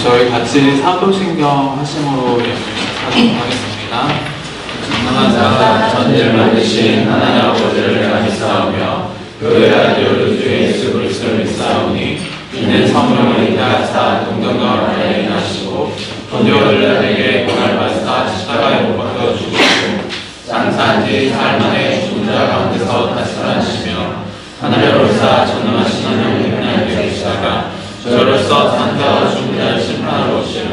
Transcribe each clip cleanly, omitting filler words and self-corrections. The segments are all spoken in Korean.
저희 같이 사도신경 하심으로 예배하도록 하겠습니다. 전능하사 천지를 만드신 하나님 아버지를 감사하며 그의 아들 우리 주 예수 그리스도를 믿사오니 이는 성령을 인하사 동정과 관련이 하시고 본교를 내게 고난을 받으사 십자가에 못 박혀 죽으시고 장사한 지 사흘 만에 죽은 자 가운데서 다시 살아나시며 하늘로서 전능하신 하나님의 하나님께 계시다가 저로서 산자와 죽은 자를 심판하러 오시며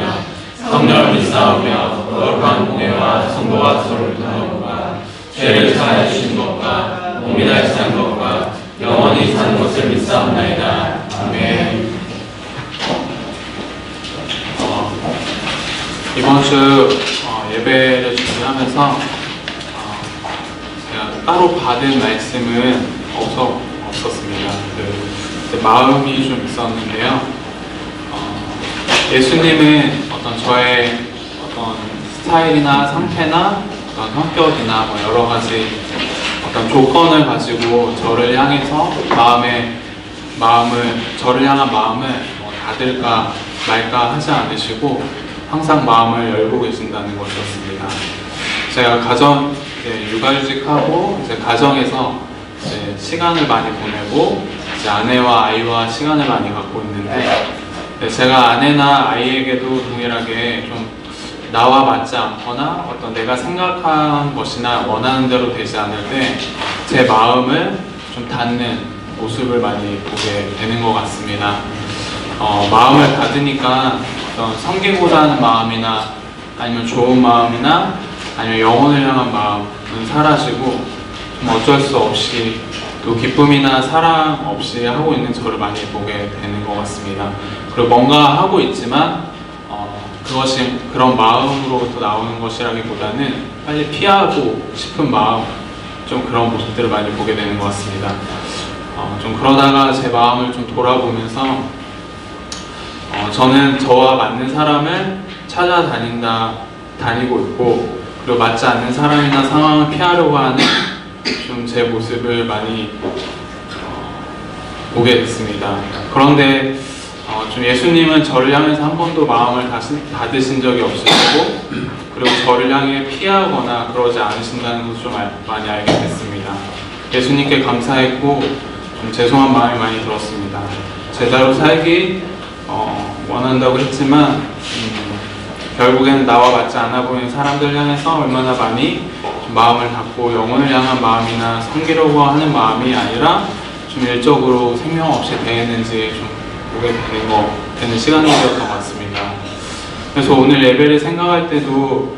성령을 믿사오며 거룩한 공예와 성도와 서로를 통하여가 죄를 사하여 주신 것과 몸이 다시 산 것과 영원히 사는 것을 믿사옵나이다. 아멘. 이번 주 예배를 준비하면서 제가 따로 받은 말씀은 없었습니다. 마음이 좀 있었는데요. 예수님은 저의 스타일이나 상태나 성격이나 여러 가지 조건을 가지고 저를 향해서 저를 향한 마음을 닫을까 말까 하지 않으시고 항상 마음을 열고 계신다는 것이었습니다. 제가 육아휴직하고 가정에서 시간을 많이 보내고 아내와 아이와 시간을 많이 갖고 있는데, 제가 아내나 아이에게도 동일하게 좀 나와 맞지 않거나 내가 생각한 것이나 원하는 대로 되지 않을 때 제 마음을 좀 닫는 모습을 많이 보게 되는 것 같습니다. 마음을 닫으니까 섬기고자 하는 마음이나 아니면 좋은 마음이나 아니면 영혼을 향한 마음은 사라지고 어쩔 수 없이 또 기쁨이나 사랑 없이 하고 있는 저를 많이 보게 되는 것 같습니다. 그리고 뭔가 하고 있지만 그것이 그런 마음으로부터 나오는 것이라기보다는 빨리 피하고 싶은 마음, 좀 그런 모습들을 많이 보게 되는 것 같습니다. 좀 그러다가 제 마음을 좀 돌아보면서 저는 저와 맞는 사람을 다니고 있고, 그리고 맞지 않는 사람이나 상황을 피하려고 하는 좀 제 모습을 많이 보게 됐습니다. 그런데 좀 예수님은 저를 향해서 한 번도 마음을 닫으신 적이 없으시고, 그리고 저를 향해 피하거나 그러지 않으신다는 것을 좀 많이 알게 됐습니다. 예수님께 감사했고 좀 죄송한 마음이 많이 들었습니다. 제자로 살기 원한다고 했지만 결국에는 나와 맞지 않아 보이는 사람들 향해서 얼마나 많이 마음을 닫고 영혼을 향한 마음이나 섬기려고 하는 마음이 아니라 좀 일적으로 생명 없이 대했는지 좀 보게 되는 시간이었던 것 같습니다. 그래서 오늘 예배를 생각할 때도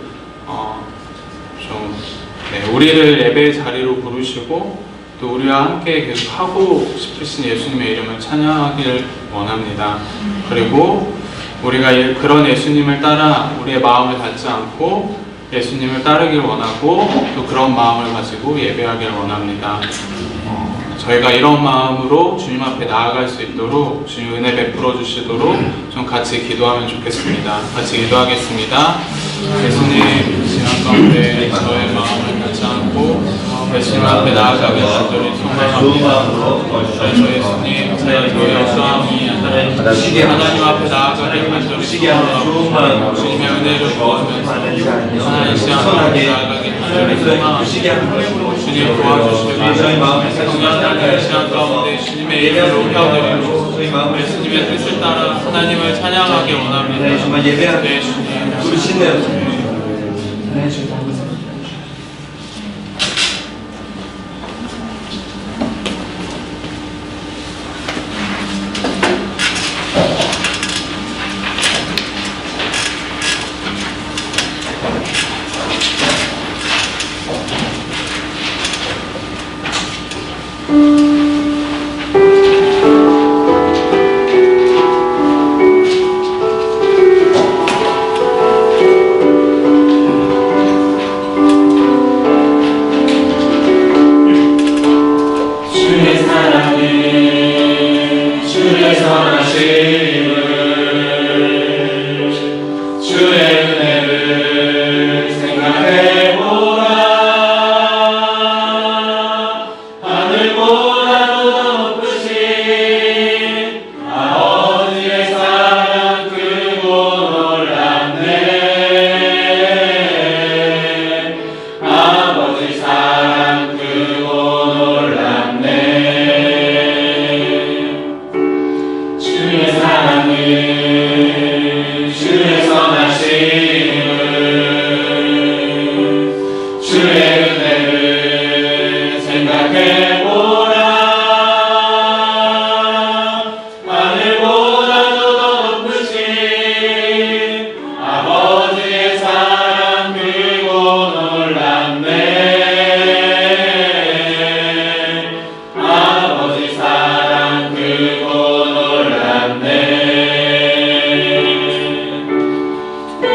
우리를 예배의 자리로 부르시고 또 우리와 함께 계속 하고 싶으신 예수님의 이름을 찬양하기를 원합니다. 그리고 우리가 그런 예수님을 따라 우리의 마음을 닫지 않고 예수님을 따르길 원하고 또 그런 마음을 가지고 예배하길 원합니다. 저희가 이런 마음으로 주님 앞에 나아갈 수 있도록 주님 은혜 베풀어 주시도록 좀 같이 기도하면 좋겠습니다. 같이 기도하겠습니다. 예수님, 시간 가운데 저의 마음을 닫지 않고 예수님 앞에 나아가길 간절히 소망합니다. 예수님, 저의 어떠함이 하나님 앞에 나아가길 간절히 소망합니다. 주님의 은혜를 구하면서 하나님 시간 가운데 나아가길 간절히 소망합니다. 주님 도와주시고 성령의 시간 가운데 주님의 예배를 올려드리고 예수님의 뜻을 따라 하나님을 찬양하길 원합니다. 정말 예배하는 우리 신뢰 아버지의 사랑 크고 생각해보라. 하늘보다도 더 높으신 아버지의 사랑 크고 놀랍네. 아버지 사랑 크고 놀랍네. 내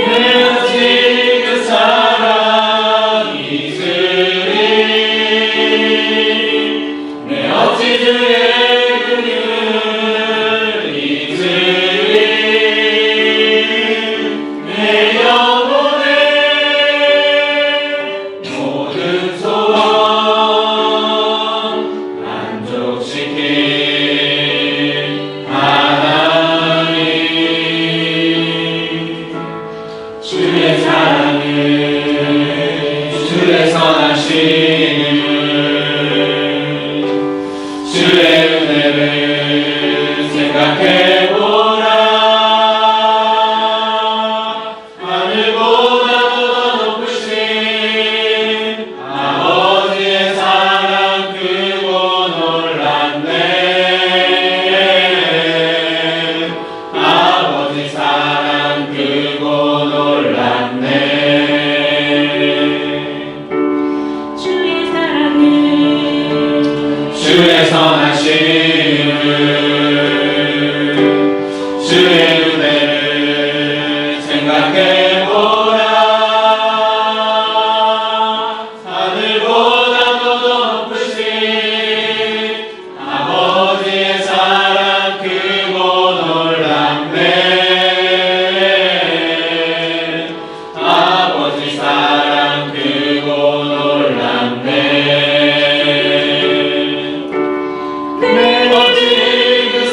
아직 그 사랑이 있으리. 내 어찌 주의 그를 잊으리. 내 영혼의 모든 소원 만족시킨 하나님. 주의 사랑을, 주의 선하심을, 주의 은혜를 생각해보라. 하늘보다도 더 높으신 아버지의 사랑 크고 놀랍네. 아버지 사랑 크고 놀랍네. 주의 사랑을 주의 선하심을, 주의 은혜를 생각해보라. 하늘보다도 더 높으신 아버지의 사랑 크고 놀랍네. 아버지 사랑 크고 놀랍네. 내 어찌 그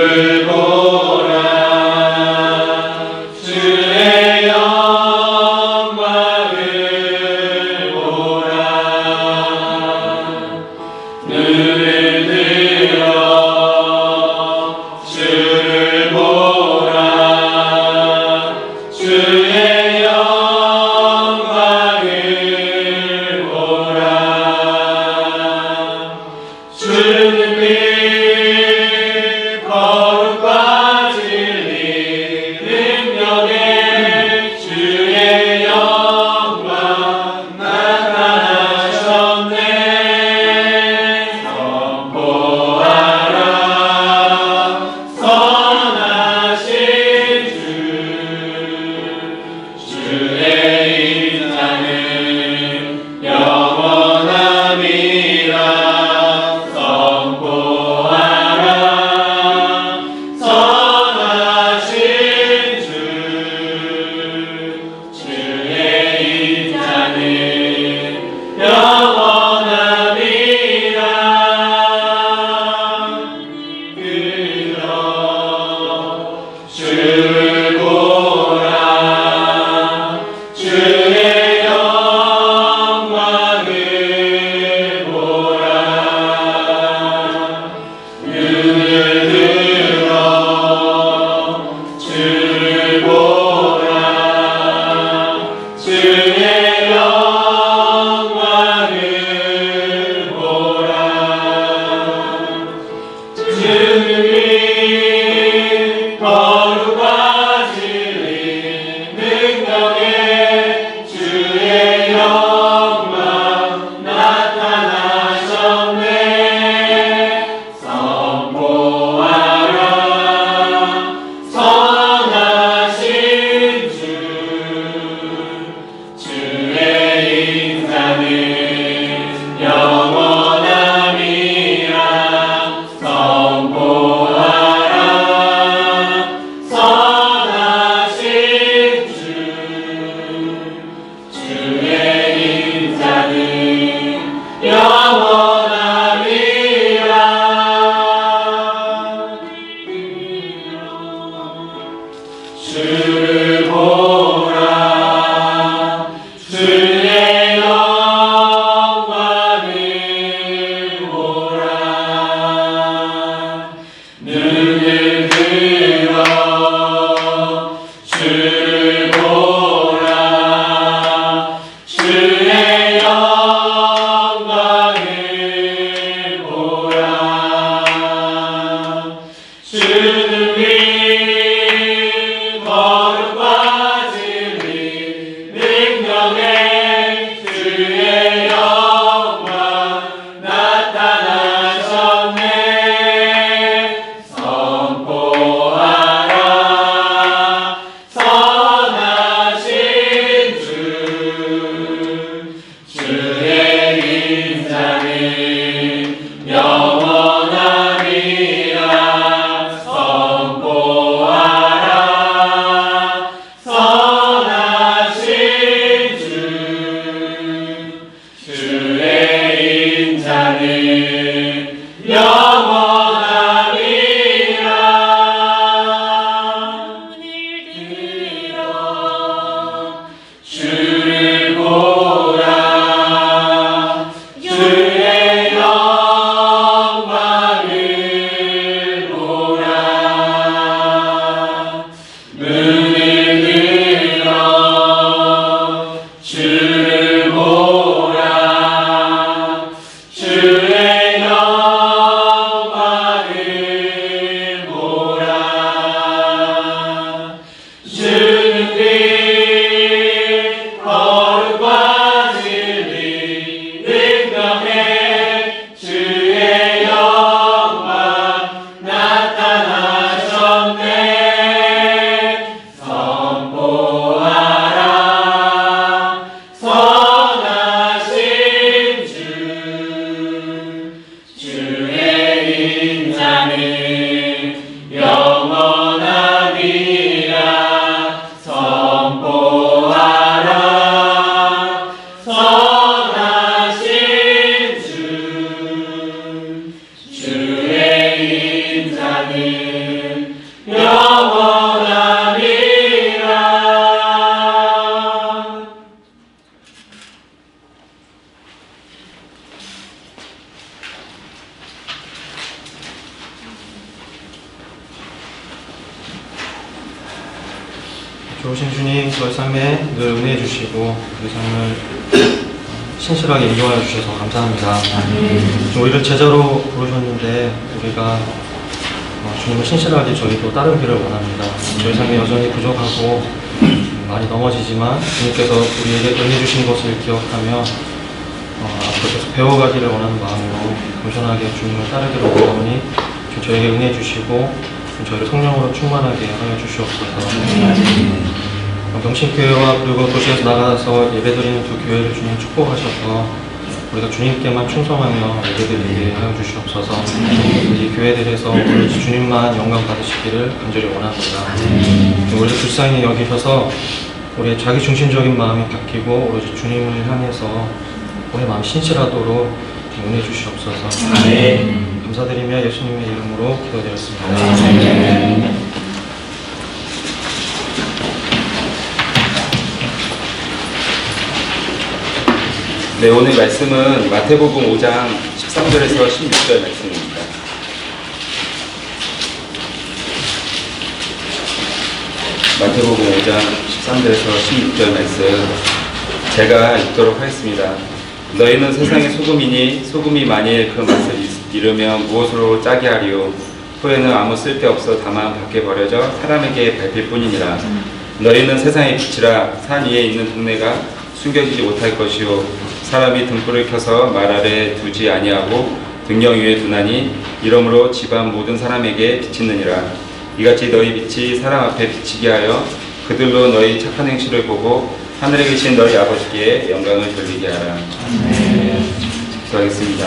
주를 보라 주의 영광을 보라 눈을 들어 주를 보라 주의 영광을 보라 주는 빛 거룩과 진리 능력에 주의 영광 나타나셨네 선포하라 선하신 주 주의 인자는 영원함이라 선포하라 선하신 주 주의 인자는 영원함이라 들어 주를 보라 주의 영광을 보라 눈을 들어 주를 보라 주의 영광을 보라 주는 빛 거룩과 진리 능력에 주의 영광 나타나셨네 선포하라 선하신 주 주의 인자는 영원함이라 선포하라 선하신 주 주의 인자는 영원함이라 주를 보라 주의 영광을 보라 눈을 들어 주를 보라 주의 영광을 보라 주는 빛 거룩과 진리 능력에 주의 영광 나타나셨네 선포하라 선하신 주 주의 인자는 영원함이라 선포하라 좋으신 주님, 저희 삶에 늘 은혜해 주시고 우리 삶을 신실하게 인도하여 주셔서 감사합니다. 우리를 제자로 부르셨는데 우리가 주님을 신실하게 저희도 따르기를 원합니다. 저희 삶이 여전히 부족하고 많이 넘어지지만 주님께서 우리에게 은혜 주신 것을 기억하며 앞으로 계속 배워가기를 원하는 마음으로 겸손하게 주님을 따르기를 원하오니 저에게 은혜 주시고 저희를 성령으로 충만하게 하여 주시옵소서. 명신교회와 그리고 도시에서 나가서 예배드리는 두 교회를 주님 축복하셔서 우리가 주님께만 충성하며 예배드리게 하여 주시옵소서. 이 교회들에서 오로지 주님만 영광 받으시기를 간절히 원합니다. 우리 불쌍히 여기셔서 우리의 자기중심적인 마음이 바뀌고 오로지 주님을 향해서 우리의 마음 신실하도록 은혜 주시옵소서. 감사드리며 예수님의 이름으로 기도드렸습니다. 네, 오늘 말씀은 마태복음 5장 13절에서 16절 말씀입니다. 마태복음 5장 13절에서 16절 말씀 제가 읽도록 하겠습니다. 너희는 세상의 소금이니 소금이 만일 그 맛을 잃으면 무엇으로 짜게 하리요? 후에는 아무 쓸데없어 다만 밖에 버려져 사람에게 밟힐 뿐이니라. 너희는 세상의 빛이라. 산 위에 있는 동네가 숨겨지지 못할 것이요 사람이 등불을 켜서 말 아래 두지 아니하고 등경 위에 두나니 이러므로 집안 모든 사람에게 비치느니라. 이같이 너희 빛이 사람 앞에 비치게 하여 그들로 너희 착한 행실을 보고 하늘에 계신 너희 아버지께 영광을 돌리게 하라. 기도하겠습니다.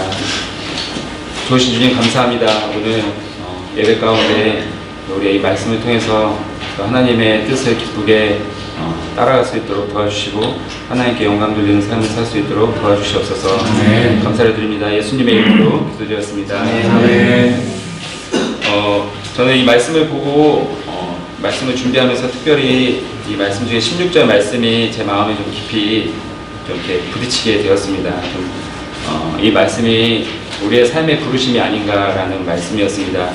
좋으신 주님 감사합니다. 오늘 예배 가운데 우리 이 말씀을 통해서 하나님의 뜻을 기쁘게 따라갈 수 있도록 도와주시고 하나님께 영광 돌리는 삶을 살 수 있도록 도와주시옵소서. 감사를 드립니다. 예수님의 이름으로 기도드렸습니다. 저는 이 말씀을 보고 말씀을 준비하면서 특별히 이 말씀 중에 16절 말씀이 제 마음에 좀 깊이 좀 이렇게 부딪히게 되었습니다. 이 말씀이 우리의 삶의 부르심이 아닌가라는 말씀이었습니다.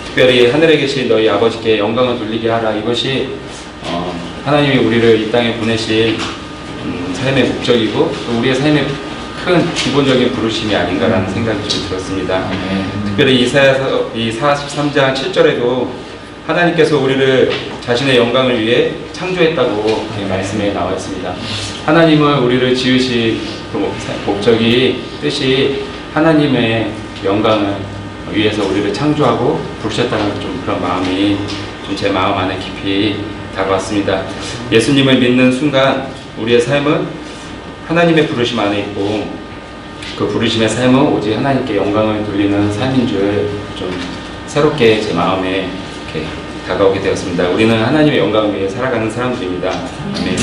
특별히 하늘에 계신 너희 아버지께 영광을 돌리게 하라. 이것이 하나님이 우리를 이 땅에 보내신 삶의 목적이고 또 우리의 삶의 큰 기본적인 부르심이 아닌가라는 생각이 좀 들었습니다. 특별히 이사야서 이 43장 7절에도 하나님께서 우리를 자신의 영광을 위해 창조했다고 말씀에 나와 있습니다. 하나님은 우리를 지으신 그 목적이 뜻이 하나님의 영광을 위해서 우리를 창조하고 부르셨다는 좀 그런 마음이 좀 제 마음 안에 깊이 다가왔습니다. 예수님을 믿는 순간 우리의 삶은 하나님의 부르심 안에 있고 그 부르심의 삶은 오직 하나님께 영광을 돌리는 삶인 줄 좀 새롭게 제 마음에 이렇게 다가오게 되었습니다. 우리는 하나님의 영광을 위해 살아가는 사람들입니다. 아멘.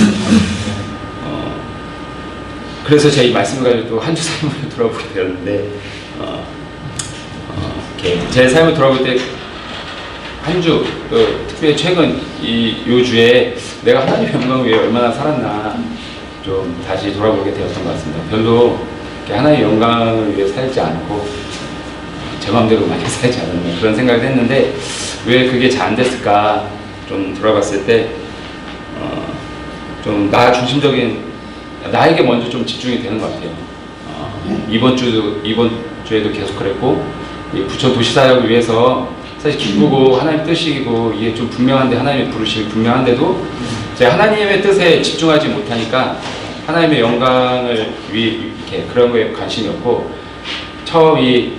그래서 제가 이 말씀을 가지고 또 한 주 삶을 돌아보게 되었는데 이렇게 제 삶을 돌아볼 때 한 주, 특별히 최근 요 주에 내가 하나님의 영광을 위해 얼마나 살았나 좀 다시 돌아보게 되었던 것 같습니다. 별로 하나님의 영광을 위해 살지 않고 제 마음대로 많이 살지 않았나 그런 생각을 했는데 왜 그게 잘 안 됐을까 좀 돌아봤을 때 좀 나 중심적인 나에게 먼저 좀 집중이 되는 것 같아요. 이번 주에도 계속 그랬고 부천 도시사역을 위해서 사실 기쁘고 하나님 뜻이고 이게 좀 분명한데 하나님의 부르심이 분명한데도 제가 하나님의 뜻에 집중하지 못하니까 하나님의 영광을 이렇게 그런 거에 관심이 없고 처음 이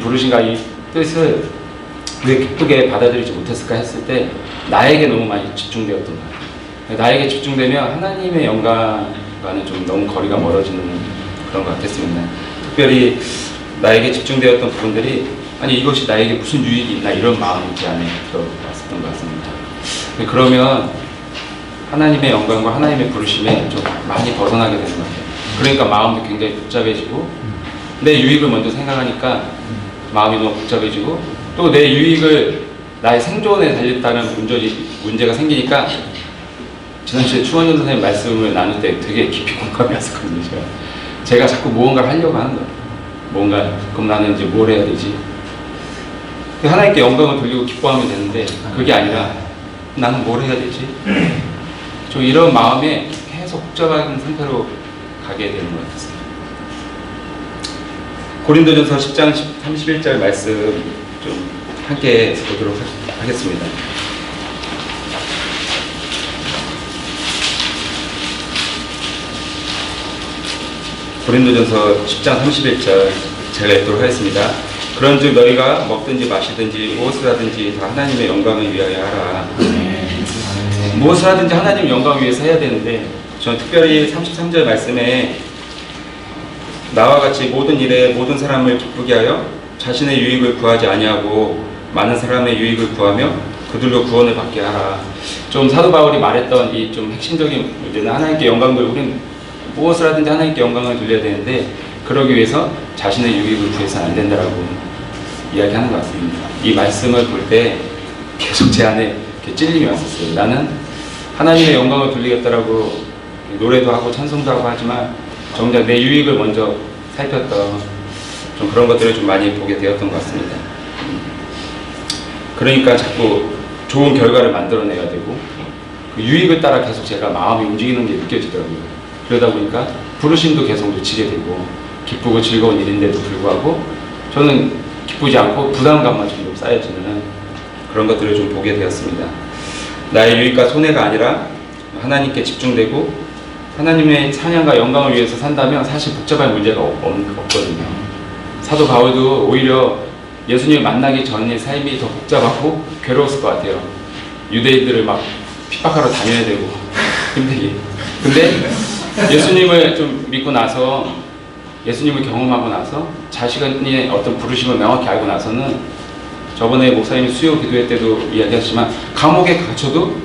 부르심과 이 뜻을 왜 기쁘게 받아들이지 못했을까 했을 때 나에게 너무 많이 집중되었던 것 같아요. 나에게 집중되면 하나님의 영광과는 좀 너무 거리가 멀어지는 그런 것 같았습니다. 특별히 나에게 집중되었던 부분들이 아니 이것이 나에게 무슨 유익이 있나 이런 마음이 제 안에 들어왔었던 것 같습니다. 그러면 하나님의 영광과 하나님의 부르심에 좀 많이 벗어나게 되는 것 같아요. 그러니까 마음도 굉장히 복잡해지고 내 유익을 먼저 생각하니까 마음이 너무 복잡해지고 또 내 유익을 나의 생존에 달렸다는 문제가 생기니까 지난주에 추원전 선생님 말씀을 나눌 때 되게 깊이 공감이 왔었거든요. 제가 자꾸 무언가를 하려고 하는 거예요. 그럼 나는 이제 뭘 해야 되지? 하나님께 영광을 돌리고 기뻐하면 되는데 그게 아니라 나는 뭘 해야 되지? 좀 이런 마음에 계속 복잡한 상태로 가게 되는 것 같았어요. 고린도전서 10장 31절 말씀 좀 함께 보도록 하겠습니다. 고린도전서 10장 31절 제가 읽도록 하겠습니다. 그런즉 너희가 먹든지 마시든지 무엇을 하든지 다 하나님의 영광을 위하여 하라. 무엇을 하든지 하나님의 영광을 위해서 해야 되는데, 저는 특별히 33절 말씀에 나와 같이 모든 일에 모든 사람을 기쁘게 하여 자신의 유익을 구하지 아니하고 많은 사람의 유익을 구하며 그들로 구원을 받게 하라. 좀 사도 바울이 말했던 이 좀 핵심적인 문제는 하나님께 영광을, 우리는 무엇을 하든지 하나님께 영광을 돌려야 되는데 그러기 위해서 자신의 유익을 구해서는 안 된다라고 이야기하는 것 같습니다. 이 말씀을 볼 때 계속 제 안에 이렇게 찔림이 왔었어요. 나는 하나님의 영광을 돌리겠다라고 노래도 하고 찬송도 하고 하지만 정작 내 유익을 먼저 살폈던 좀 그런 것들을 좀 많이 보게 되었던 것 같습니다. 그러니까 자꾸 좋은 결과를 만들어내야 되고 그 유익을 따라 계속 제가 마음이 움직이는 게 느껴지더라고요. 그러다 보니까 부르심도 계속 놓치게 되고 기쁘고 즐거운 일인데도 불구하고 저는 기쁘지 않고 부담감만 좀 쌓여지는 그런 것들을 좀 보게 되었습니다. 나의 유익과 손해가 아니라 하나님께 집중되고 하나님의 찬양과 영광을 위해서 산다면 사실 복잡할 문제가 없거든요. 사도 바울도 오히려 예수님을 만나기 전의 삶이 더 복잡하고 괴로웠을 것 같아요. 유대인들을 막 핍박하러 다녀야 되고 힘들게. 근데 예수님을 좀 믿고 나서, 예수님을 경험하고 나서 자신의 어떤 부르심을 명확히 알고 나서는, 저번에 목사님이 수요 기도회 때도 이야기하셨지만 감옥에 갇혀도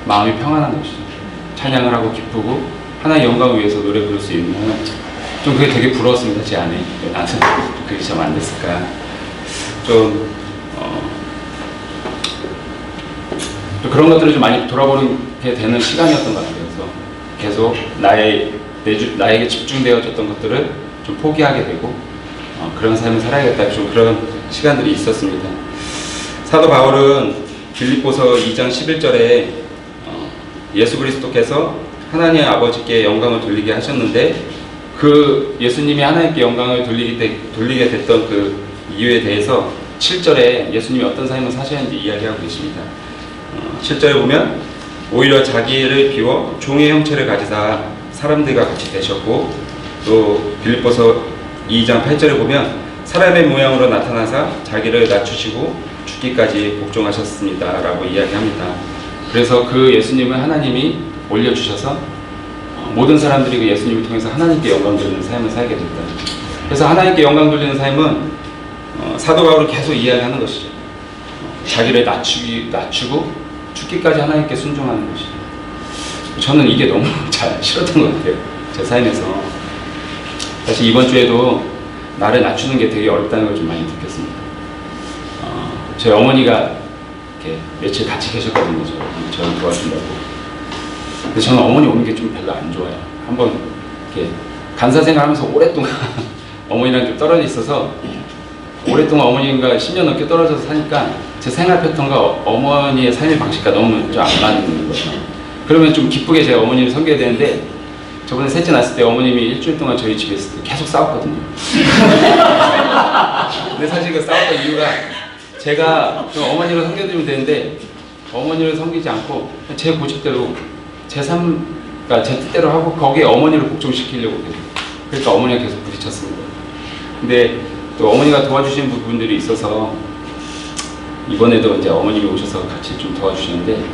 마음이 평안한 것이죠. 찬양을 하고 기쁘고 하나의 영광을 위해서 노래 부를 수 있는, 좀 그게 되게 부러웠습니다. 제 안에. 나는 그게 참 안 됐을까. 좀 그런 것들을 좀 많이 돌아보게 되는 시간이었던 것 같아요. 그래서 계속 나에게 집중되어졌던 것들을 좀 포기하게 되고 그런 삶을 살아야겠다, 좀 그런 시간들이 있었습니다. 사도 바울은 빌립보서 2장 11절에 예수 그리스도께서 하나님 아버지께 영광을 돌리게 하셨는데 그 예수님이 하나님께 영광을 돌리게 됐던 그 이유에 대해서 7절에 예수님이 어떤 삶을 사셨는지 이야기하고 계십니다. 7절에 보면 오히려 자기를 비워 종의 형체를 가지사 사람들과 같이 되셨고, 또 빌립보서 2장 8절에 보면 사람의 모양으로 나타나사 자기를 낮추시고 죽기까지 복종하셨습니다 라고 이야기합니다. 그래서 그 예수님을 하나님이 올려주셔서 모든 사람들이 그 예수님을 통해서 하나님께 영광 돌리는 삶을 살게 됐다. 그래서 하나님께 영광 돌리는 삶은 사도 바울은 계속 이야기하는 것이죠. 자기를 낮추고 죽기까지 하나님께 순종하는 것이죠. 저는 이게 너무 잘 싫었던 것 같아요. 제 삶에서. 사실 이번 주에도 나를 낮추는 게 되게 어렵다는 걸 좀 많이 느꼈습니다. 저희 어머니가 이렇게 며칠 같이 계셨거든요. 저를 도와준다고. 근데 저는 어머니 오는 게 좀 별로 안 좋아요. 한번 이렇게 간사 생활하면서 오랫동안 어머니랑 좀 떨어져 있어서, 오랫동안 어머님과 10년 넘게 떨어져서 사니까 제 생활 패턴과 어머니의 삶의 방식과 너무 좀 안 맞는 거죠. 그러면 좀 기쁘게 제가 어머니를 섬겨야 되는데, 저번에 셋째 낳았을 때 어머님이 일주일 동안 저희 집에 있을 때 계속 싸웠거든요. 근데 사실 그 싸웠던 이유가, 제가 좀 어머니를 섬겨드리면 되는데 어머니를 섬기지 않고 제 고집대로 제 그러니까 제 뜻대로 하고 거기에 어머니를 복종시키려고 해요. 그러니까 어머니가 계속 부딪혔습니다. 근데 또 어머니가 도와주시는 부분들이 있어서 이번에도 이제 어머님이 오셔서 같이 좀 도와주시는데,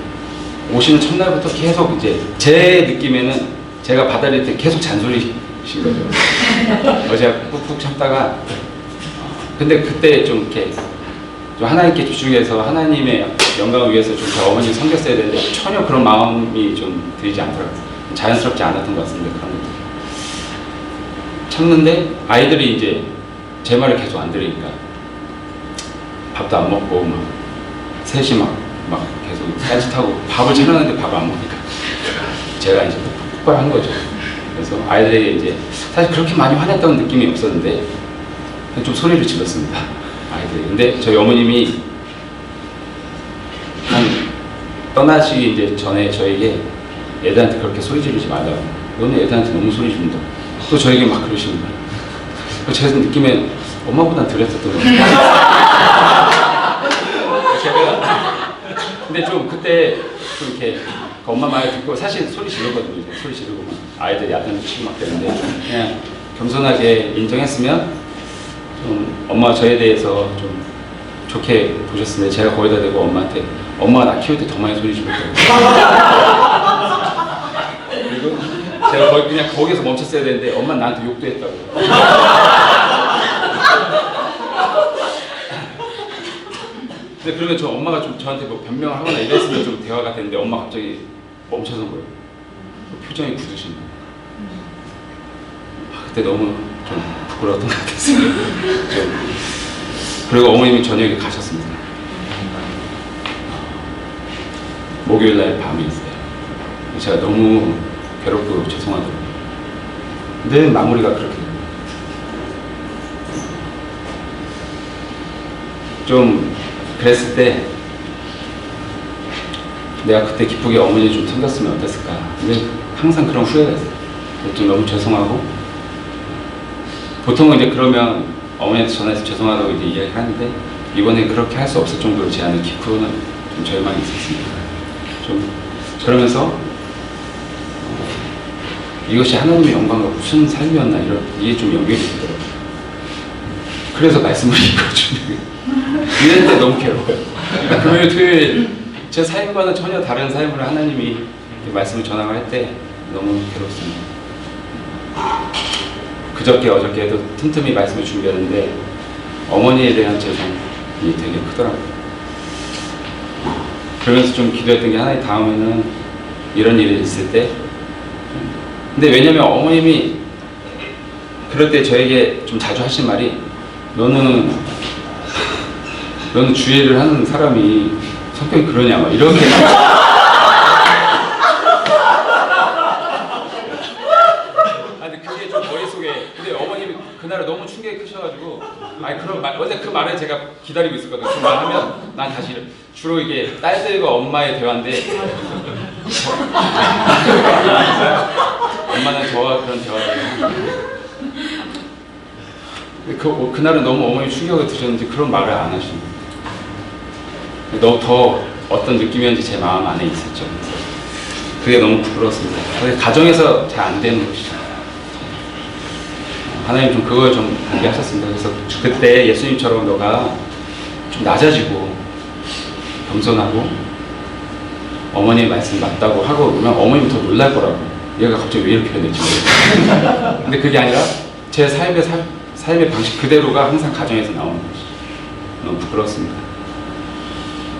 오시는 첫날부터 계속 이제 제 느낌에는 제가 받아들일 때 계속 잔소리신 거죠. 제가 꾹꾹 참다가 근데 그때 좀 이렇게 좀 하나님께 집중해서 하나님의 영광을 위해서 좀 제 어머니를 섬겼어야 되는데 전혀 그런 마음이 좀 들지 않더라고요. 자연스럽지 않았던 것 같습니다. 그런 것들 참는데 아이들이 이제 제 말을 계속 안 들으니까 밥도 안 먹고 막 셋이 막 계속 딴짓하고 밥을 차렸는데 밥을 안 먹으니까 제가 이제 폭발한 거죠. 그래서 아이들에게 이제 사실 그렇게 많이 화냈던 느낌이 없었는데 좀 소리를 질렀습니다. 아이들이. 근데 저희 어머님이 한 떠나시기 이제 전에 저에게 애들한테 그렇게 소리 지르지 말라고. 너는 애들한테 너무 소리 지른다. 또 저에게 막 그러시는 거예요. 제가 느낌에 엄마보다 덜 했었던 것 같아요. 제가 근데 좀 그때 좀 이렇게 엄마 말 듣고 사실 소리 지르거든요. 소리 지르고 막 아이들 야단을 치고 막 그랬는데 그냥 겸손하게 인정했으면 좀 엄마가 저에 대해서 좀 좋게 보셨는데 제가 거기다 대고 엄마한테 엄마가 나 키울 때 더 많이 소리 지르더라고요. 그리고 제가 그냥 거기서 멈췄어야 되는데 엄마는 나한테 욕도 했다고. 근데 그러면 저 엄마가 좀 저한테 뭐 변명을 하거나 이랬으면 좀 대화가 되는데 엄마 갑자기 멈춰선 거예요. 표정이 굳으신 거예요. 그때 너무 좀 부끄러웠던 것 같았어요. 그리고 어머님이 저녁에 가셨습니다. 목요일날 밤이었어요. 제가 너무 괴롭고 죄송하더라고요. 늘 마무리가 그렇게 돼요. 좀 그랬을 때 내가 그때 기쁘게 어머니 좀 챙겼으면 어땠을까. 근데 항상 그런 후회가 있어요. 좀 너무 죄송하고 보통은 이제 그러면 어머니한테 전화해서 죄송하다고 이제 이야기하는데 이번에 그렇게 할 수 없을 정도로 제 안에 깊은 좀 절망이 있었습니다. 좀 그러면서 이것이 하나님의 영광과 무슨 삶이었나 이게 좀 연결이 되더라고요. 그래서 말씀을 읽어주는 이럴 때 너무 괴로워요. 그러니까 금요일, 토요일 제 삶과는 전혀 다른 삶을 하나님이 말씀을 전하고 할 때 너무 괴롭습니다. 그저께 어저께도 틈틈이 말씀을 준비하는데 어머니에 대한 죄송이 되게 크더라고요. 그러면서 좀 기도했던 게 하나님 다음에는 이런 일이 있을 때 근데 왜냐면 어머님이 그럴 때 저에게 좀 자주 하신 말이 너는 주의를 하는 사람이 성격이 그러냐 막 이렇게 근데 그게 좀 머릿속에 근데 어머님이 그날은 너무 충격이 크셔가지고 아니 그런 말 원래 그 말을 제가 기다리고 있었거든요. 그 말 하면 난 다시 주로 이게 딸들과 엄마의 대화인데 엄마는 저와 그런 대화를 그날은 너무 어머니 충격을 드셨는지 그런 말을 안 하시는 거예요. 더 어떤 느낌이었는지 제 마음 안에 있었죠. 그게 너무 부끄러웠습니다. 가정에서 잘 안 되는 것이죠. 하나님 좀 그걸 좀 알게 하셨습니다. 그래서 그때 예수님처럼 너가 좀 낮아지고 겸손하고 어머니의 말씀이 맞다고 하고 그러면 어머님이 더 놀랄 거라고. 얘가 갑자기 왜 이렇게 해야 될지 모르겠어요. 근데 그게 아니라 제 삶의 방식 그대로가 항상 가정에서 나오는 것이죠. 너무 부끄럽습니다.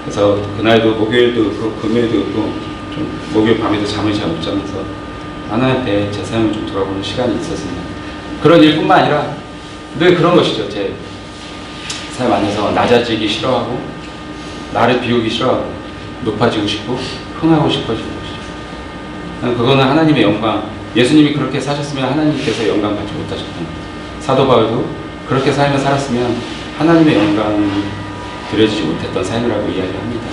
그래서 그날도 목요일도 그렇고 금요일도 그렇고 좀 목요일 밤에도 잠을 잘 못 자면서 하나님께 제 삶을 좀 돌아보는 시간이 있었습니다. 그런 일뿐만 아니라 늘 그런 것이죠. 제 삶 안에서 낮아지기 싫어하고 나를 비우기 싫어하고 높아지고 싶고 흥하고 싶어지는 것이죠. 그거는 하나님의 영광 예수님이 그렇게 사셨으면 하나님께서 영광 받지 못하셨던 거예요. 사도 바울도 그렇게 삶을 살았으면 하나님의 영광을 드려지지 못했던 삶이라고 이야기합니다.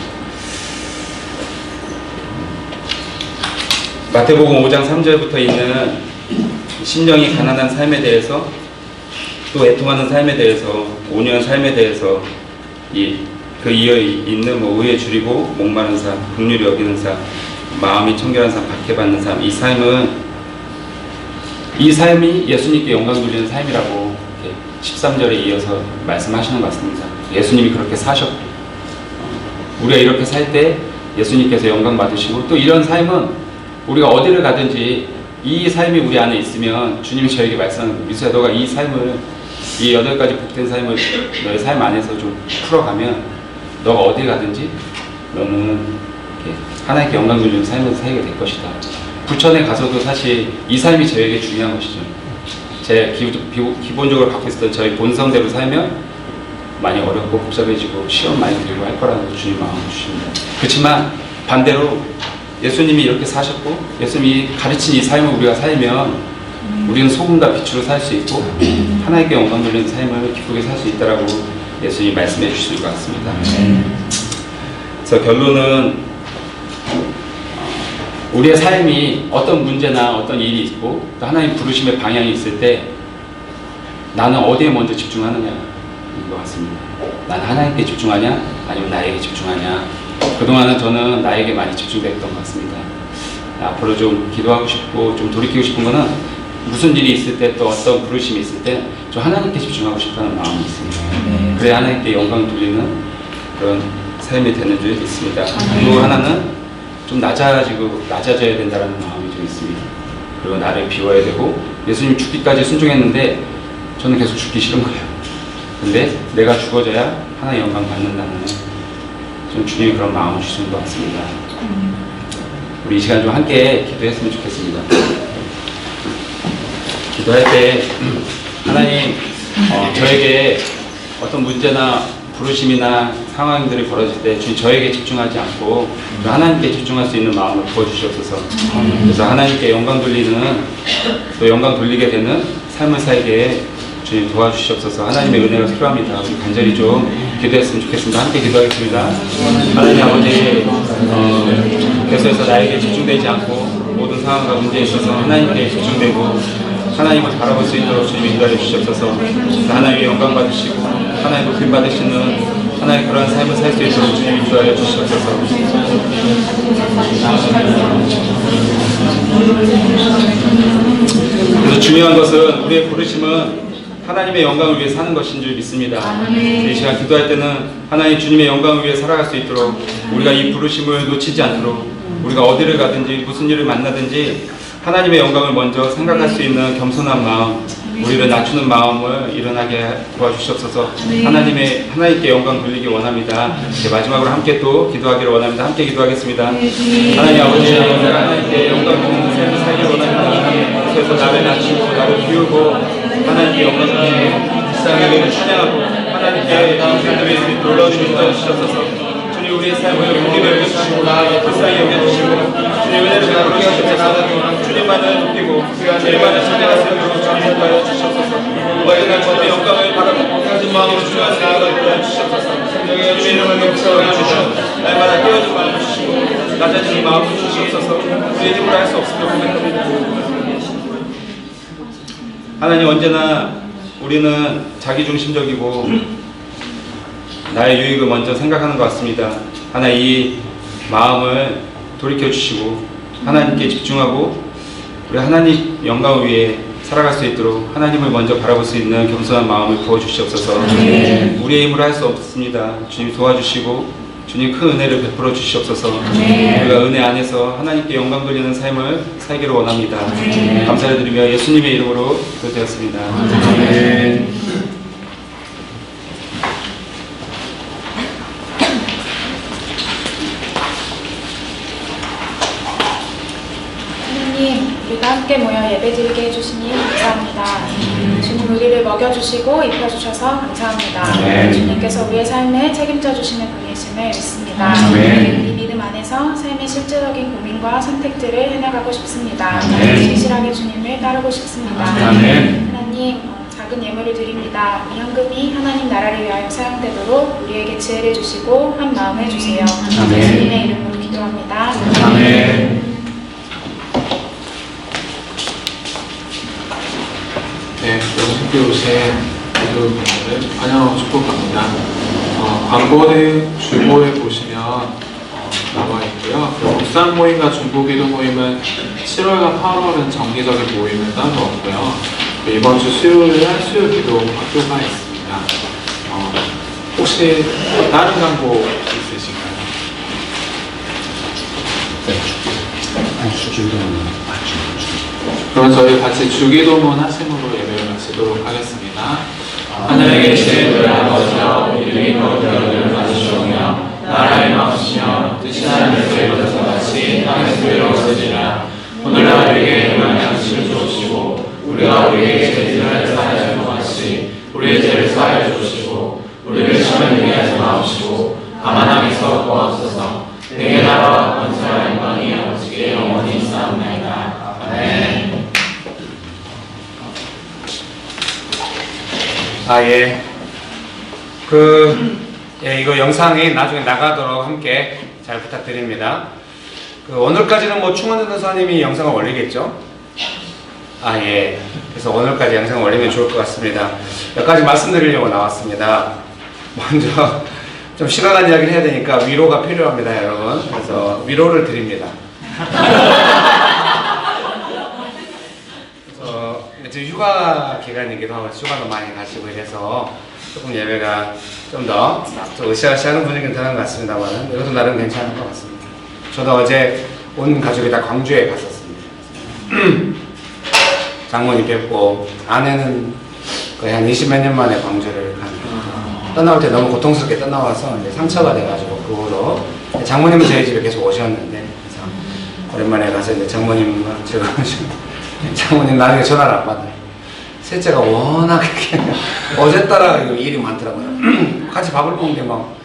마태복음 5장 3절부터 있는 심령이 가난한 삶에 대해서 또 애통하는 삶에 대해서 온유한 삶에 대해서 그 이어 있는 의에 줄이고 목마른 삶, 긍휼히 여기는 삶, 마음이 청결한 삶, 박해받는 삶 이 삶이 예수님께 영광 돌리는 삶이라고 13절에 이어서 말씀하시는 것 같습니다. 예수님이 그렇게 사셨고 우리가 이렇게 살 때 예수님께서 영광 받으시고 또 이런 삶은 우리가 어디를 가든지 이 삶이 우리 안에 있으면 주님이 저에게 말씀하는 거예요. 미수야 너가 이 삶을 이 8가지 복된 삶을 너의 삶 안에서 좀 풀어가면 너가 어디 가든지 너는 하나님께 영광 돌리는 삶을 살게 될 것이다. 부천에 가서도 사실 이 삶이 저에게 중요한 것이죠. 제 기본적으로 갖고 있었던 저희 본성대로 살면 많이 어렵고 복잡해지고 시험 많이 들고 할 거라는 걸 주님 마음을 주십니다. 그렇지만 반대로 예수님이 이렇게 사셨고 예수님이 가르친 이 삶을 우리가 살면 우리는 소금과 빛으로 살 수 있고 하나님께 영광 돌리는 삶을 기쁘게 살 수 있다라고 예수님이 말씀해 주실 것 같습니다. 그래서 결론은 우리의 삶이 어떤 문제나 어떤 일이 있고 또 하나님 부르심의 방향이 있을 때 나는 어디에 먼저 집중하느냐인 것 같습니다. 나는 하나님께 집중하냐 아니면 나에게 집중하냐. 그동안은 저는 나에게 많이 집중됐던 것 같습니다. 앞으로 좀 기도하고 싶고 좀 돌이키고 싶은 거는 무슨 일이 있을 때 또 어떤 부르심이 있을 때 좀 하나님께 집중하고 싶다는 마음이 있습니다. 그래야 하나님께 영광 돌리는 그런 삶이 되는 줄 믿습니다. 또 하나는 좀 낮아져야 된다는 마음이 좀 있습니다. 그리고 나를 비워야 되고 예수님 죽기까지 순종했는데 저는 계속 죽기 싫은 거예요. 근데 내가 죽어져야 하나의 영광 받는다는 좀 주님이 그런 마음을 주시는 것 같습니다. 우리 이 시간 좀 함께 기도했으면 좋겠습니다. 기도할 때 하나님 저에게 어떤 문제나 부르심이나 상황들이 벌어질 때 주님 저에게 집중하지 않고 하나님께 집중할 수 있는 마음을 부어주시옵소서. 그래서 하나님께 영광 돌리는 또 영광 돌리게 되는 삶을 살게 주님 도와주시옵소서. 하나님의 은혜가 필요합니다. 우리 간절히 좀 기도했으면 좋겠습니다. 함께 기도하겠습니다. 하나님 아버지 계속해서 나에게 집중되지 않고 모든 상황과 문제에 있어서 하나님께 집중되고 하나님을 바라볼 수 있도록 주님이 인도해 주시옵소서. 하나님의 영광 받으시고 하나님 높임 받으시는 하나님 그런 삶을 살 수 있도록 주님이 인도하여 주시옵소서. 그래서 중요한 것은 우리의 부르심은 하나님의 영광을 위해 사는 것인 줄 믿습니다. 이 시간 기도할 때는 하나님 주님의 영광을 위해 살아갈 수 있도록 우리가 이 부르심을 놓치지 않도록 우리가 어디를 가든지 무슨 일을 만나든지 하나님의 영광을 먼저 생각할 수 있는 겸손한 마음, 우리를 낮추는 마음을 일어나게 도와주시옵소서. 하나님께 영광 돌리기 원합니다. 이제 마지막으로 함께 또 기도하기를 원합니다. 함께 기도하겠습니다. 하나님 아버지, 하나님께 영광 돌리는 삶을 살기를 원합니다. 그래서 나를 낮추고 나를 비우고 하나님께 영광 돌리고 불쌍하게 찬양하고 하나님께 우리들이 놀라우신 것 주시옵소서. 주님 우리의 삶을 우리를 여겨주시고 불쌍히 여겨주시고 주님 은혜를 베풀게 하셔서 주님만을 높이고 주님만을 찬양할 수 있도록 주님을 주시옵소서. 너희는 주님의 영광을 바라보고 가진 마음으로 주님을 나아가 주시옵소서. 주님의 이름을 높여 주시옵소서. 날마다 깨어진 마음을 주시고 낮아지는 마음을 주시옵소서. 우리의 힘으로 할 수 없음을 고백합니다. 하나님 언제나 우리는 자기중심적이고 나의 유익을 먼저 생각하는 것 같습니다. 하나 이 마음을 돌이켜주시고 하나님께 집중하고 우리 하나님 영광을 위해 살아갈 수 있도록 하나님을 먼저 바라볼 수 있는 겸손한 마음을 부어주시옵소서. 우리의 힘으로 할 수 없습니다. 주님 도와주시고 주님 큰 은혜를 베풀어 주시옵소서. 우리가 은혜 안에서 하나님께 영광 돌리는 삶을 살기를 원합니다. 감사를 드리며 예수님의 이름으로 기도드렸습니다. 우리가 함께 모여 예배드리게 해주시니 감사합니다. 주님 우리를 먹여주시고 입혀주셔서 감사합니다. 주님께서 우리의 삶에 책임져 주시는 분이심을 믿습니다. 이 믿음 안에서 삶의 실제적인 고민과 선택들을 해나가고 싶습니다. 진실하게 주님을 따르고 싶습니다. 하나님 작은 예물을 드립니다. 이 현금이 하나님 나라를 위하여 사용되도록 우리에게 지혜를 주시고 한 마음을 주세요. 주님의 이름으로 기도합니다. 네, 여러분 함께 오신 기도 분들을 환영하고 축복합니다. 광고를 주보에 보시면 나와 있고요. 그리고 묵상 모임과 중보기도 모임은 7월과 8월은 정기적인 모임은 따로 없고요. 이번 주 수요일에 수요 기도 학교가 있습니다. 혹시 다른 광고 있으신가요? 그럼 저희 같이 주기도문 하심으로 예배를 마치도록 하겠습니다. 하늘에 계신 우리 아버지여 이름이 거룩하게 받으시오며 나라의 마음이시며 뜻이 하늘에서 이루어진 것 같이 땅에서 이루어지리라. 오늘날 우리에게 일용할 양식을 주옵시고 우리가 우리에게 죄를 사하여 것 같이 우리의 죄를 사하여 주옵시고 우리를 시험에 들게 하지 마옵시고 다만 악에서 구하옵소서. 내게 나라와 권세와 영광이 아버지께 영원히 있사옵나이다. 아멘. 이거 영상이 나중에 나가도록 함께 잘 부탁드립니다. 오늘까지는 뭐 충원전 도사님이 영상을 올리겠죠? 아, 예. 그래서 오늘까지 영상을 올리면 좋을 것 같습니다. 몇 가지 말씀드리려고 나왔습니다. 먼저 좀 심각한 이야기를 해야 되니까 위로가 필요합니다, 여러분. 그래서 위로를 드립니다. 그래서 지금 휴가 기간이기도 하고 휴가도 많이 가시고 이래서 조금 예배가 좀 더 으쌰으쌰하는 분위기는 드는 것 같습니다만 이것도 나름 괜찮은 것 같습니다. 저도 어제 온 가족이 다 광주에 갔었습니다. 장모님 뵙고 아내는 거의 한 20몇 년 만에 광주를 가는 떠나올 때 너무 고통스럽게 떠나와서 이제 상처가 돼가지고 그 후로 장모님은 저희 집에 계속 오셨는데 그래서 오랜만에 가서 이제 장모님과 제가 장모님 나중에 전화를 안 받아요. 셋째가 워낙 이렇게 어제따라 일이 많더라고요. 같이 밥을 먹는데 막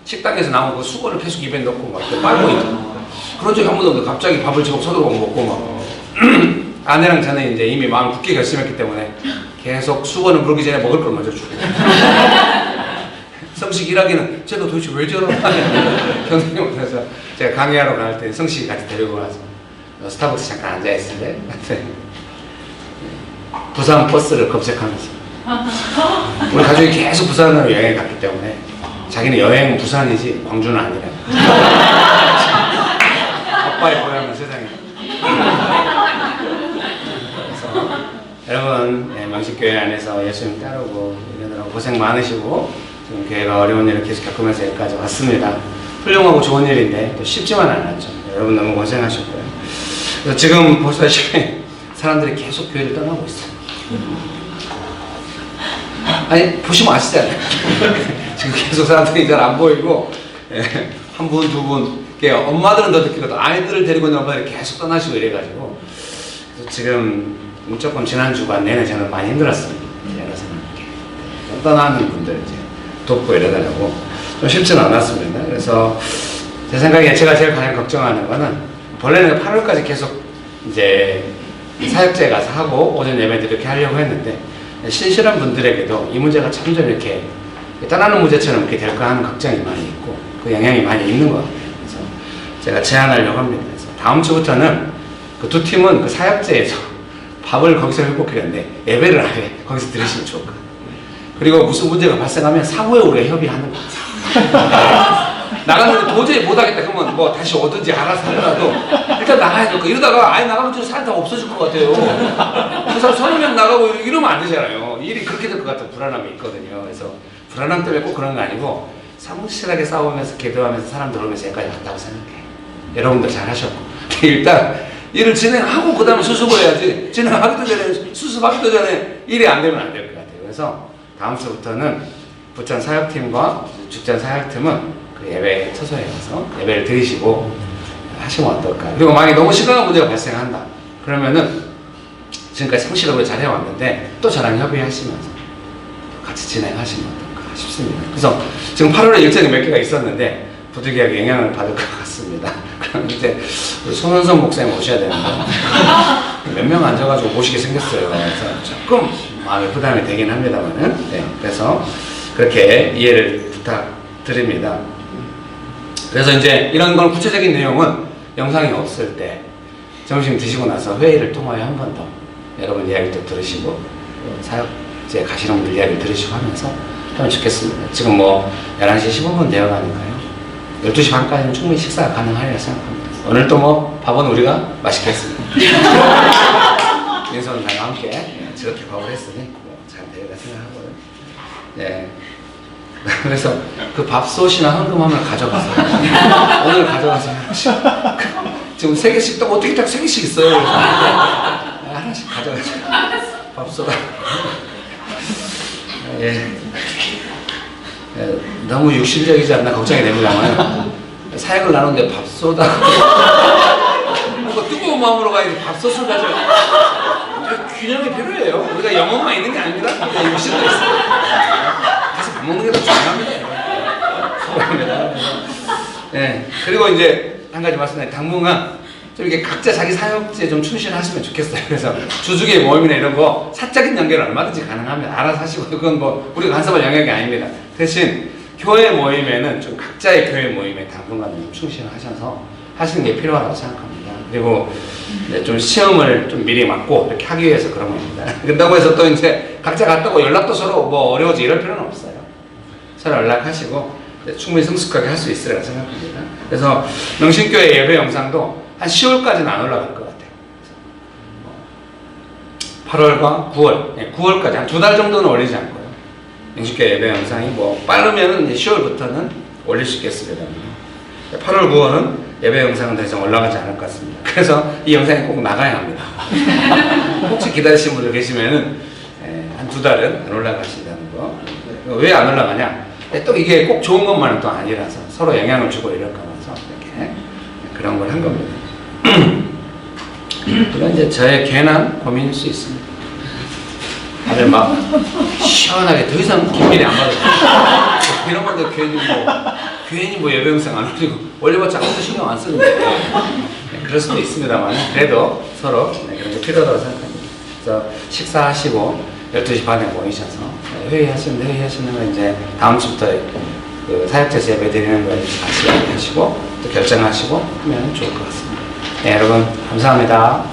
식당에서 나온 그 수건을 계속 입에 넣고 막 이렇게 빨고 있고 그런 적이 한 번도 없는데 갑자기 밥을 제법 서두르고 먹고 막 아내랑 저는 이제 이미 마음 굳게 결심했기 때문에 계속 수건을 물기 전에 먹을 걸 먼저 주고 성식 일하기는 쟤도 도대체 왜 저러나 경선님 그래서 제가 강의하러 갈 때 성식 같이 데리고 가서 스타벅스 잠깐 앉아있을 때 부산 버스를 검색하면서 우리 가족이 계속 부산으로 여행을 갔기 때문에 자기는 여행은 부산이지 광주는 아니라 아빠의 고향은 세상에 그래서 여러분 명식교회 안에서 예수님 따르고 이러느라고 고생 많으시고 지금 교회가 어려운 일을 계속 겪으면서 여기까지 왔습니다. 훌륭하고 좋은 일인데 또 쉽지만 않았죠. 여러분 너무 고생하셨고요. 그래서 지금 보시다시피 사람들이 계속 교회를 떠나고 있어요. 아니 보시면 아시잖아요. 지금 계속 사람들이 잘 안 보이고 한 분, 두 분 엄마들은 더 느끼거든. 아이들을 데리고 있는 엄마들이 계속 떠나시고 이래가지고 그래서 지금 조금 지난 주간 내내 저는 많이 힘들었습니다. 여러 사람 떠나는 분들 이제 돕고 이러더라고 좀 쉽지는 않았습니다. 그래서 제 생각에 제가 제일 가장 걱정하는 거는 본래는 8월까지 계속 이제 사역제 가서 하고 오전 예배도 이렇게 하려고 했는데 신실한 분들에게도 이 문제가 점점 이렇게 떠나는 문제처럼 이렇게 될까 하는 걱정이 많이 있고 그 영향이 많이 있는 것 같아요. 그래서 제가 제안하려고 합니다. 그래서 다음 주부터는 그 두 팀은 그 사역제에서 밥을 거기서 회복했는데 예배를 아예 거기서 드리시면 좋을 것 같아요. 그리고 무슨 문제가 발생하면 사후에 우리가 협의하는 거죠. 나가는데 도저히 못하겠다 그러면 뭐 다시 오든지 알아서 하더라도 일단 나가야 될 거. 이러다가 아예 나가면 좀 사람 다 없어질 것 같아요. 그 사람 30명 나가고 이러면 안 되잖아요. 일이 그렇게 될 것 같은 불안함이 있거든요. 그래서 불안함 때문에 꼭 그런 거 아니고 성실하게 싸우면서 기도하면서 사람 들어오면서 여기까지 왔다고 생각해요. 여러분들 잘하셨고 일단 일을 진행하고 그 다음에 수습을 해야지 진행하기도 전에 수습하기도 전에 일이 안 되면 안 될 것 같아요. 그래서 다음 주부터는 부천 사역팀과 죽전 사역팀은 그 예배 처소에 가서 예배를 드리시고 하시면 어떨까. 그리고 만약에 너무 심각한 문제가 발생한다 그러면은 지금까지 성실하게 잘 해왔는데 또 저랑 협의하시면서 같이 진행하시면 어떨까 싶습니다. 그래서 지금 8월에 일정이 몇 개가 있었는데 부득이하게 영향을 받을 것 같습니다. 그럼 이제 우리 손원성 목사님 오셔야 되는데 몇 명 앉아가지고 모시게 생겼어요. 그래서 조금 마음에 부담이 되긴 합니다만은 네, 그래서 그렇게 이해를 부탁드립니다. 그래서 이제 이런 건 구체적인 내용은 영상이 없을 때 점심 드시고 나서 회의를 통하여 한 번 더 여러분 이야기도 들으시고 사역제 가시는 분들 이야기를 들으시고 하면서 하면 좋겠습니다. 지금 뭐 11시 15분 되어가니까요. 12시 반까지는 충분히 식사가 가능하리라 생각합니다. 오늘 또 뭐 밥은 우리가 맛있게 했습니다. 민선과 함께 즐겁게 밥을 했으니 잘 되리라 생각하고요. 네. 그래서 그 밥솥이나 헌금함을 가져가세요. 오늘 가져가세요. 지금 3개씩 또 어떻게 딱 3개씩 있어요. 그래서 하나씩 가져가세요. 밥솥. 예. 너무 육신적이지 않나 걱정이 됩니다만 사역을 나누는데 밥솥하고 뭔가 뜨거운 마음으로 가야지 밥솥을 가져가. 균형이 필요해요. 우리가 영혼만 있는 게 아닙니다. 육신도 있어요. 가서 밥 먹는 게 더 중요합니다. 중요합니다. 네. 그리고 이제 한 가지 말씀드리면 당분간 좀 이렇게 각자 자기 사역지에 좀 충실하시면 좋겠어요. 그래서 주주교회 모임이나 이런 거 사적인 연결은 얼마든지 가능합니다. 알아서 하시고 그건 뭐 우리가 간섭할 영역이 아닙니다. 대신 교회 모임에는 좀 각자의 교회 모임에 당분간 좀 충실하셔서 하시는 게 필요하다고 생각합니다. 그리고 이제 좀 시험을 좀 미리 맞고 이렇게 하기 위해서 그런 겁니다. 그렇다고 해서 또 이제 각자 갔다고 연락도 서로 뭐 어려워지 이럴 필요는 없어요. 서로 연락하시고 충분히 성숙하게 할 수 있으리라 생각합니다. 그래서 명신교회 예배 영상도 한 10월까지는 안 올라갈 것 같아요. 8월과 9월, 9월까지 한 2달 정도는 올리지 않고요. 명신교회 예배 영상이 뭐 빠르면은 이제 10월부터는 올릴 수 있겠습니다. 8월, 9월은 예배 영상은 더 이상 올라가지 않을 것 같습니다. 그래서 이 영상이 꼭 나가야 합니다. 혹시 기다리시는 분들 계시면은 한 2달은 안 올라가신다는 거. 왜 안 올라가냐? 또 이게 꼭 좋은 것만은 또 아니라서 서로 영향을 주고 이럴까 봐서 이렇게 그런 걸 한 겁니다. 이건 이제 저의 괜한 고민일 수 있습니다. 다들 막 시원하게 더 이상 긴밀히 안 받아요. 이런 것도 괜히 뭐 예배 영상 안 올리고 올려봤자 아무도 신경 안 쓰는데 그럴 수도 있습니다만 그래도 서로 그런 게 필요하다고 생각합니다. 그래서 식사하시고 12시 반에 모이셔서 회의하시는 거 이제 다음 주부터 그 사역제에서 예배 드리는 거 다시 이야기하시고 또 결정하시고 하면 좋을 것 같습니다. 네, 여러분 감사합니다.